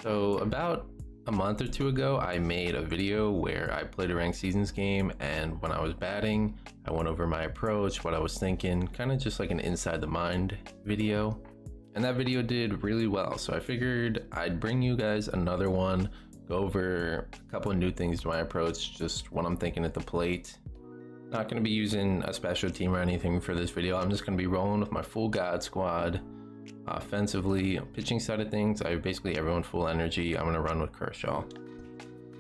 So about a month or two ago, I made a video where I played a ranked seasons game, and when I was batting, I went over my approach, what I was thinking, kind of just like an inside the mind video. And that video did really well, so I figured I'd bring you guys another one, go over a couple of new things to my approach, just what I'm thinking at the plate. Not going to be using a special team or anything for this video. I'm just going to be rolling with my full God squad. Offensively, pitching side of things, I have basically everyone full energy. I'm going to run with Kershaw.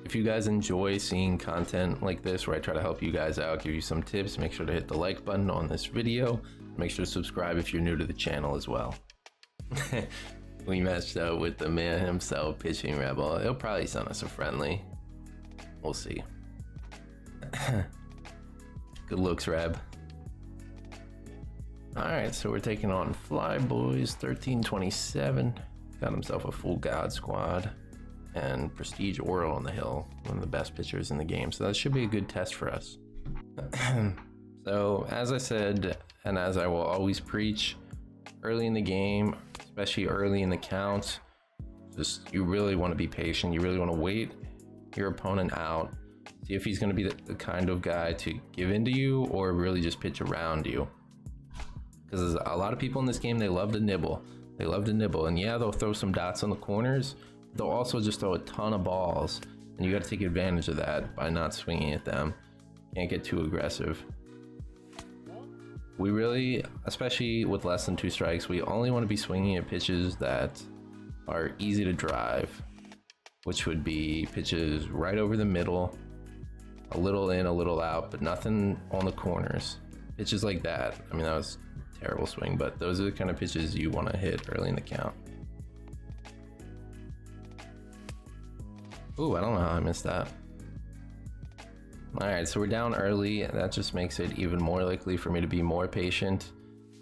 If you guys enjoy seeing content like this where I try to help you guys out, give you some tips, make sure to hit the like button on this video. Make sure to subscribe if you're new to the channel as well. We matched up with the man himself, Pitching Rebel. He'll probably send us a friendly. We'll see. Good looks, Reb. Alright, so we're taking on Fly Boys 1327. Got himself a full God squad. And Prestige Oral on the hill. One of the best pitchers in the game. So that should be a good test for us. So, as I said, and as I will always preach, early in the game, especially early in the count, just you really want to be patient. You really want to wait your opponent out. See if he's going to be the kind of guy to give into you or really just pitch around you. Because a lot of people in this game, they love to nibble. They love to nibble. And yeah, they'll throw some dots on the corners. They'll also just throw a ton of balls. And you got to take advantage of that by not swinging at them. Can't get too aggressive. We really, especially with less than 2 strikes, we only want to be swinging at pitches that are easy to drive. Which would be pitches right over the middle. A little in, a little out, but nothing on the corners. Pitches like that. I mean, that was terrible swing, but those are the kind of pitches you want to hit early in the count. Ooh, I don't know how I missed that. All right, so we're down early. That just makes it even more likely for me to be more patient.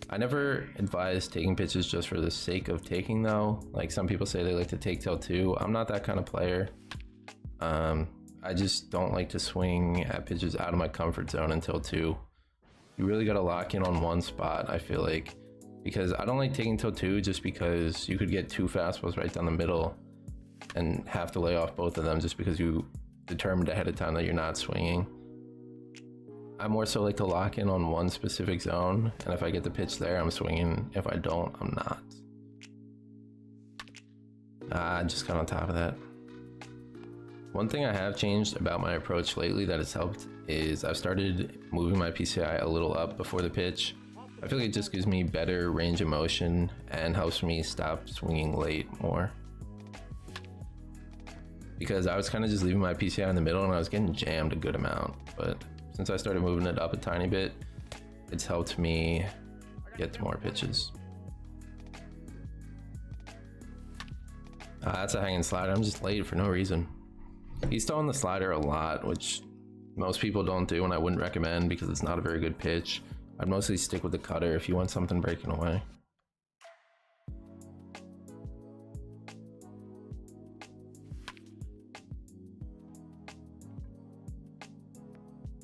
I never advise taking pitches just for the sake of taking, though. Like some people say they like to take till 2. I'm not that kind of player. I just don't like to swing at pitches out of my comfort zone until 2. You really got to lock in on one spot, I feel like, because I don't like taking till 2 just because you could get 2 fastballs right down the middle and have to lay off both of them just because you determined ahead of time that you're not swinging. I more so like to lock in on one specific zone, and if I get the pitch there, I'm swinging. If I don't, I'm not. Just got on top of that. One thing I have changed about my approach lately that has helped is I've started moving my PCI a little up before the pitch. I feel like it just gives me better range of motion and helps me stop swinging late more. Because I was kind of just leaving my PCI in the middle and I was getting jammed a good amount. But since I started moving it up a tiny bit, it's helped me get to more pitches. That's a hanging slider. I'm just late for no reason. He's throwing the slider a lot, which most people don't do and I wouldn't recommend because it's not a very good pitch. I'd mostly stick with the cutter if you want something breaking away.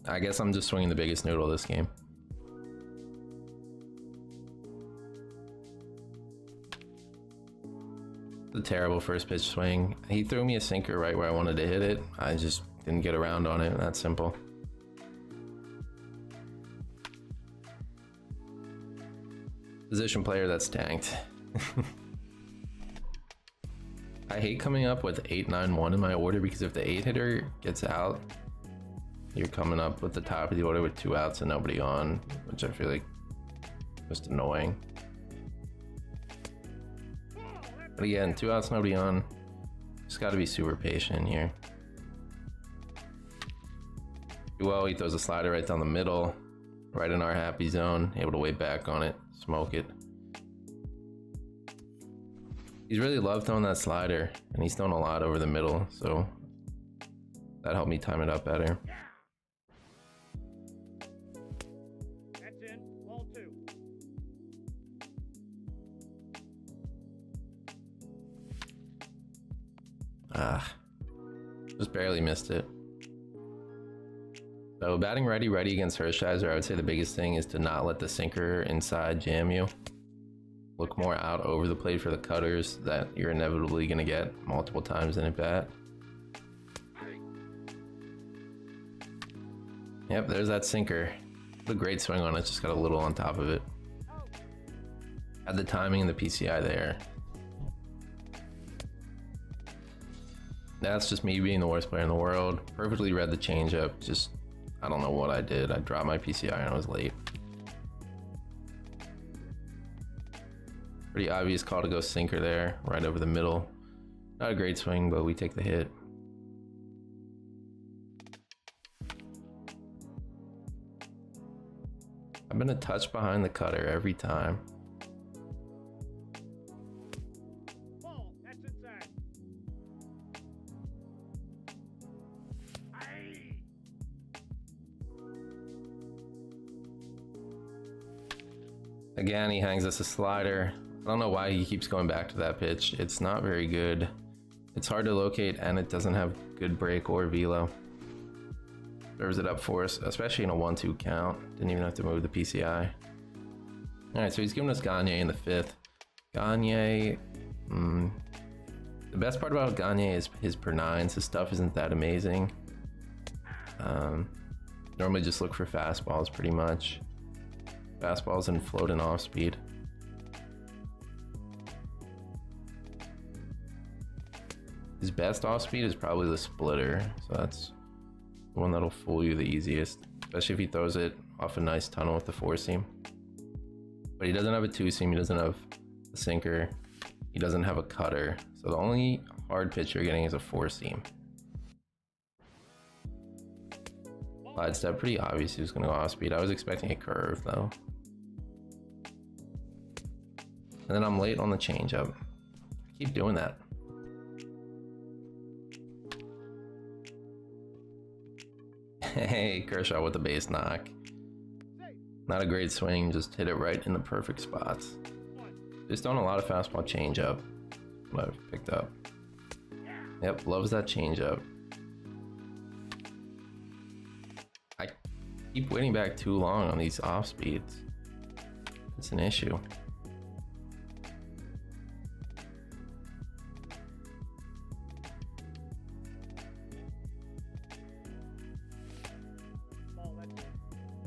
I guess I'm just swinging the biggest noodle this game. A terrible first pitch swing. He threw me a sinker right where I wanted to hit it. I just didn't get around on it. That's simple. Position player that's tanked. I hate coming up with 8-9-1 in my order because if the 8 hitter gets out, you're coming up with the top of the order with 2 outs and nobody on, which I feel like just annoying. But again, 2 outs, nobody on. Just got to be super patient here. Well, he throws a slider right down the middle, right in our happy zone. Able to wait back on it, smoke it. He's really loved throwing that slider, and he's thrown a lot over the middle, so that helped me time it up better. That's in, ball 2. Just barely missed it. So batting righty-righty against Hershiser, I would say the biggest thing is to not let the sinker inside jam you. look more out over the plate for the cutters that you're inevitably going to get multiple times in at bat. Yep, there's that sinker. The great swing on it, just got a little on top of it. Had the timing and the PCI there. That's just me being the worst player in the world. Perfectly read the changeup. Just, I don't know what I did. I dropped my PCI and I was late. Pretty obvious call to go sinker there, right over the middle. Not a great swing, but we take the hit. I've been a touch behind the cutter every time. Ball, that's inside. Aye. Again, he hangs us a slider. I don't know why he keeps going back to that pitch. It's not very good. It's hard to locate and it doesn't have good break or velo. Serves it up for us, especially in a 1-2 count. Didn't even have to move the PCI. Alright, so he's giving us Gagne in the 5th. Gagne, the best part about Gagne is his per nines. His stuff isn't that amazing. Normally just look for fastballs pretty much. Fastballs and float and off speed. His best off speed is probably the splitter, so that's the one that'll fool you the easiest, especially if he throws it off a nice tunnel with the 4-seam. But he doesn't have a 2-seam, he doesn't have a sinker, he doesn't have a cutter, so the only hard pitch you're getting is a 4-seam. Slide step, pretty obvious he was going to go off speed. I was expecting a curve though. And then I'm late on the changeup. I keep doing that. Hey, Kershaw with the base knock. Not a great swing, just hit it right in the perfect spots. Just on a lot of fastball changeup. What I've picked up. Yep, loves that changeup. I keep waiting back too long on these off speeds. It's an issue.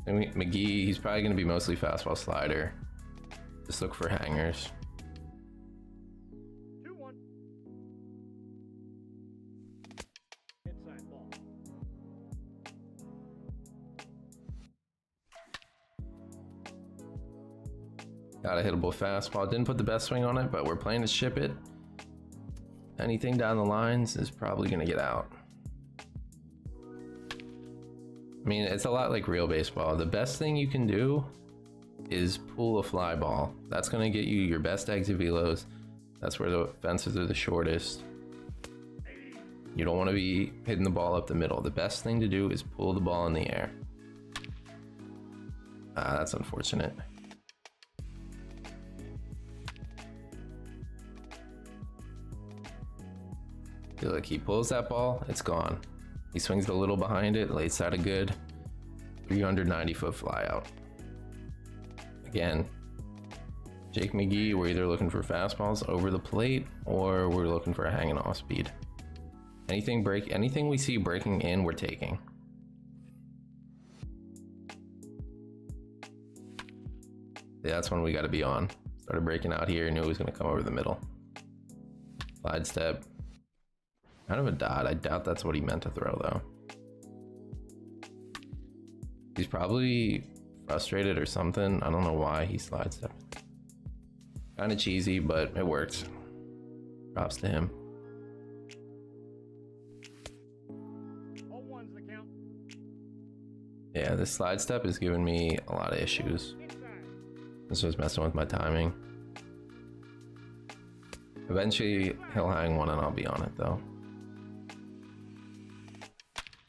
I mean, McGee, he's probably going to be mostly fastball slider. Just look for hangers. 2-1. Inside ball. Got a hittable fastball. Didn't put the best swing on it, but we're playing to ship it. Anything down the lines is probably going to get out. I mean, it's a lot like real baseball. The best thing you can do is pull a fly ball. That's going to get you your best exit velos. That's where the fences are the shortest. You don't want to be hitting the ball up the middle. The best thing to do is pull the ball in the air. That's unfortunate. Look, he pulls that ball, it's gone. He swings a little behind it, late side of good. 390-foot fly out. Again, Jake McGee, we're either looking for fastballs over the plate or we're looking for a hanging off speed. Anything we see breaking in, we're taking. Yeah, that's when we got to be on. Started breaking out here, knew it was going to come over the middle. Slide step. Kind of a dot. I doubt that's what he meant to throw though. He's probably frustrated or something. I don't know why he slide stepped. Kind of cheesy, but it worked. Props to him. 0-1's the count. Yeah, this slide step is giving me a lot of issues. This was messing with my timing. Eventually he'll hang one and I'll be on it though.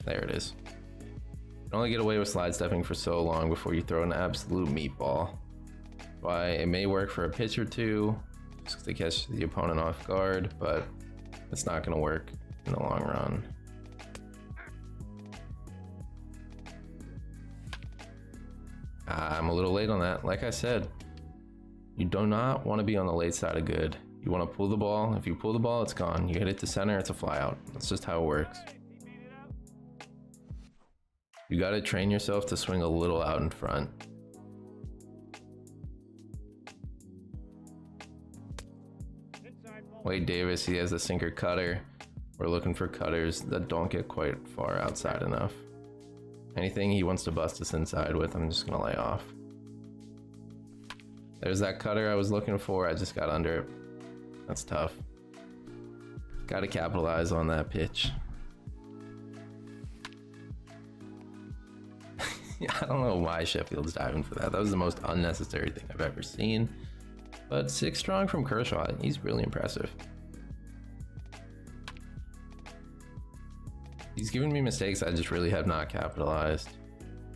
There it is. You can only get away with slide stepping for so long before you throw an absolute meatball. Why it may work for a pitch or two, just to catch the opponent off guard, but it's not going to work in the long run. I'm a little late on that. Like I said, You do not want to be on the late side of good. You want to pull the ball. If you pull the ball, it's gone. You hit it to center, it's a fly out. That's just how it works. You got to train yourself to swing a little out in front. Wade Davis, he has a sinker cutter. We're looking for cutters that don't get quite far outside enough. Anything he wants to bust us inside with, I'm just gonna lay off. There's that cutter I was looking for. I just got under it. That's tough. Got to capitalize on that pitch. I don't know why Sheffield's diving for that. That was the most unnecessary thing I've ever seen. But 6 strong from Kershaw. He's really impressive. He's given me mistakes I just really have not capitalized.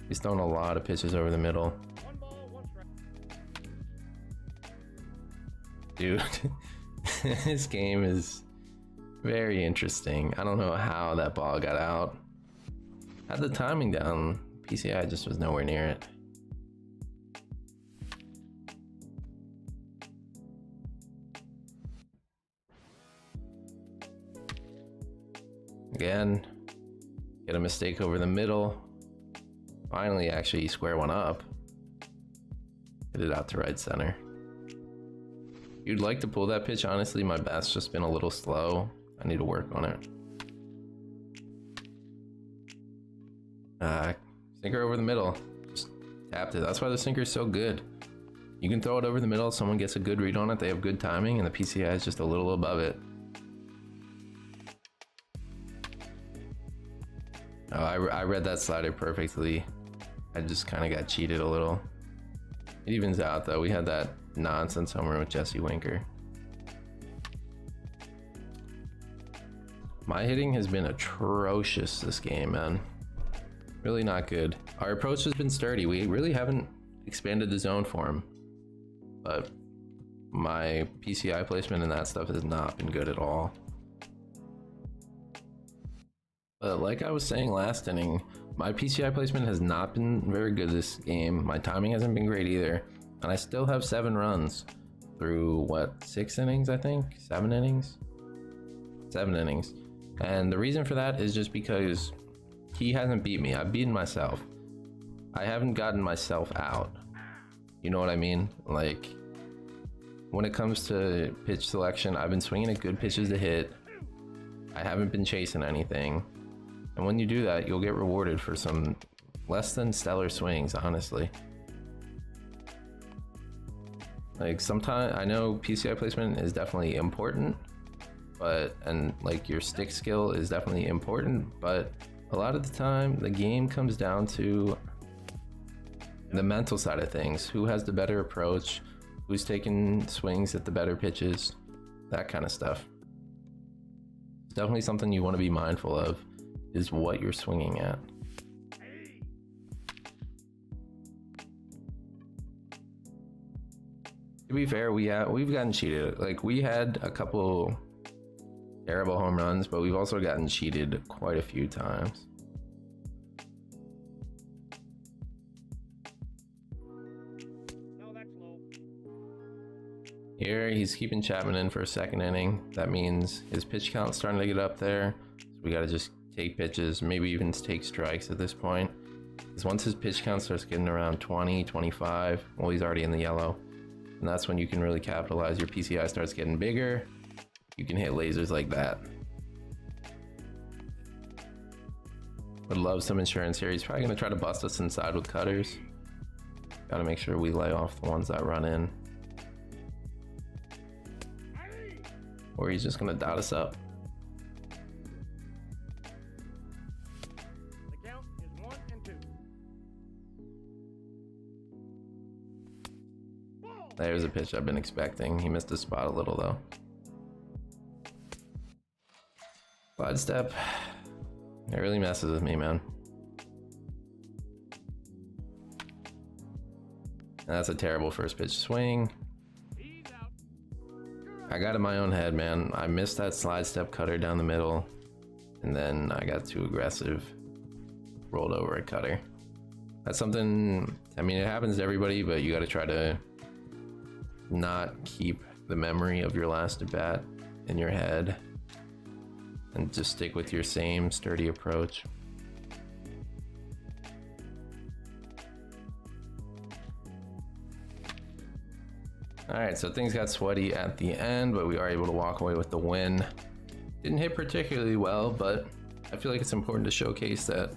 He's thrown a lot of pitches over the middle. One ball, one strike. Dude, this game is very interesting. I don't know how that ball got out. Had the timing down. PCI just was nowhere near it. Again, get a mistake over the middle. Finally, actually square one up. Hit it out to right center. You'd like to pull that pitch. Honestly, my bat's just been a little slow. I need to work on it. Sinker over the middle. Just tapped it. That's why the sinker is so good. You can throw it over the middle. Someone gets a good read on it. They have good timing, and the PCI is just a little above it. Oh, I read that slider perfectly. I just kind of got cheated a little. It evens out though. We had that nonsense homer with Jesse Winker. My hitting has been atrocious this game, man. Really not good. Our approach has been sturdy. We really haven't expanded the zone for him. But my PCI placement and that stuff has not been good at all. But like I was saying last inning, my PCI placement has not been very good this game. My timing hasn't been great either. And I still have 7 runs through, what, 6 innings, I think? 7 innings? 7 innings. And the reason for that is just because he hasn't beat me. I've beaten myself. I haven't gotten myself out. You know what I mean? Like, when it comes to pitch selection, I've been swinging at good pitches to hit. I haven't been chasing anything. And when you do that, you'll get rewarded for some less than stellar swings, honestly. Like, sometimes I know PCI placement is definitely important, and like your stick skill is definitely important, but a lot of the time the game comes down to the mental side of things. Who has the better approach, who's taking swings at the better pitches, that kind of stuff. It's definitely something you want to be mindful of, is what you're swinging at. To be fair, we've gotten cheated. Like, we had a couple terrible home runs, but we've also gotten cheated quite a few times. No, that's low. Here, he's keeping Chapman in for a second inning. That means his pitch count's starting to get up there. So we got to just take pitches, maybe even take strikes at this point. Because once his pitch count starts getting around 20, 25, well, he's already in the yellow. And that's when you can really capitalize. Your PCI starts getting bigger. You can hit lasers like that. Would love some insurance here. He's probably going to try to bust us inside with cutters. Got to make sure we lay off the ones that run in. Or he's just going to dot us up. The count is 1 and 2. Ball. There's a pitch I've been expecting. He missed his spot a little though. Slide step. It really messes with me, man. And that's a terrible first pitch swing. He's out. I got in my own head, man. I missed that slide step cutter down the middle, and then I got too aggressive. Rolled over a cutter. That's something, I mean, it happens to everybody, but you got to try to not keep the memory of your last at bat in your head and just stick with your same sturdy approach. All right, so things got sweaty at the end, but we are able to walk away with the win. Didn't hit particularly well, but I feel like it's important to showcase that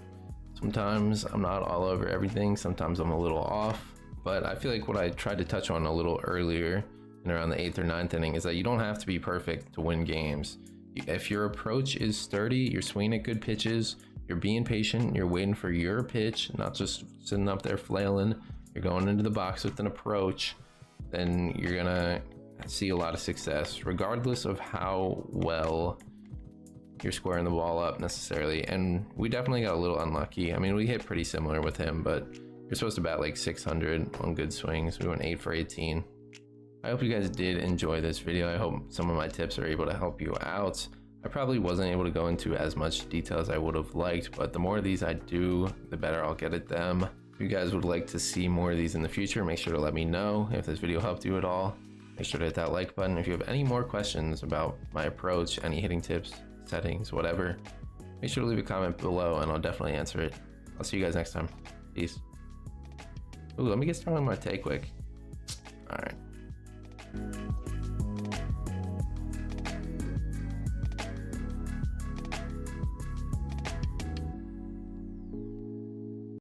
sometimes I'm not all over everything. Sometimes I'm a little off, but I feel like what I tried to touch on a little earlier in around the 8th or 9th inning is that you don't have to be perfect to win games. If your approach is sturdy, you're swinging at good pitches, you're being patient, you're waiting for your pitch, not just sitting up there flailing, you're going into the box with an approach, then you're gonna see a lot of success, regardless of how well you're squaring the ball up necessarily. And we definitely got a little unlucky. I mean, we hit pretty similar with him, but you're supposed to bat like 600 on good swings. We went 8 for 18. I hope you guys did enjoy this video. I hope some of my tips are able to help you out. I probably wasn't able to go into as much detail as I would have liked, but the more of these I do, the better I'll get at them. If you guys would like to see more of these in the future, make sure to let me know. If this video helped you at all, make sure to hit that like button. If you have any more questions about my approach, any hitting tips, settings, whatever, make sure to leave a comment below and I'll definitely answer it. I'll see you guys next time. Peace. Ooh, let me get started on my take quick. All right.